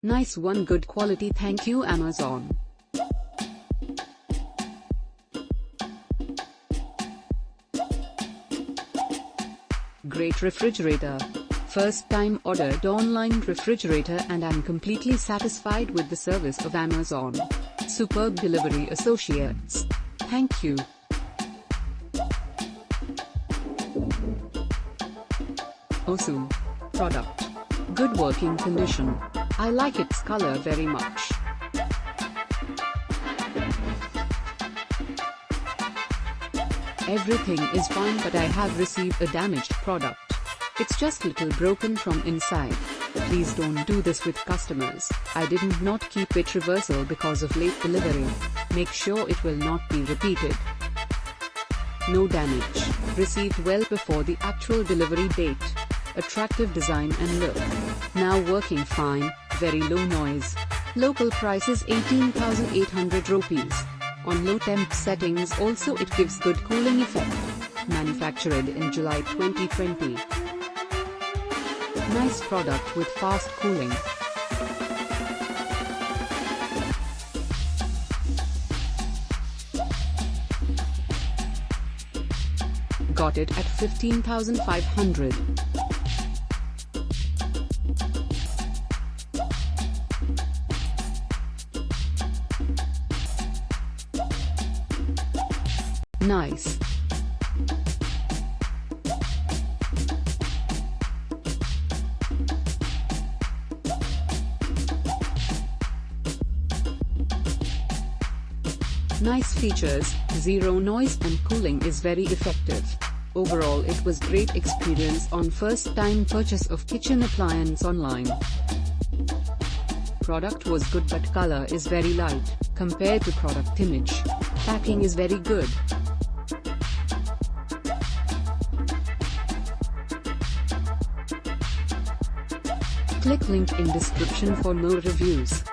Nice one, good quality, thank you Amazon. Great refrigerator. First time ordered online refrigerator and I'm completely satisfied with the service of Amazon. Superb delivery associates. Thank you. Osu. Product. Good working condition. I like its color very much. Everything is fine, but I have received a damaged product. It's just little broken from inside. Please don't do this with customers. I didn't not keep it reversal because of late delivery. Make sure it will not be repeated. No damage. Received well before the actual delivery date. Attractive design and look. Now working fine, very low noise. Local price is 18,800 rupees. On low temp settings also it gives good cooling effect. Manufactured in July 2020. Nice product with fast cooling. Got it at 15,500. Nice. Nice features, zero noise and cooling is very effective. Overall it was great experience on first time purchase of kitchen appliance online. Product was good but color is very light, compared to product image. Packing is very good. Click link in description for more reviews.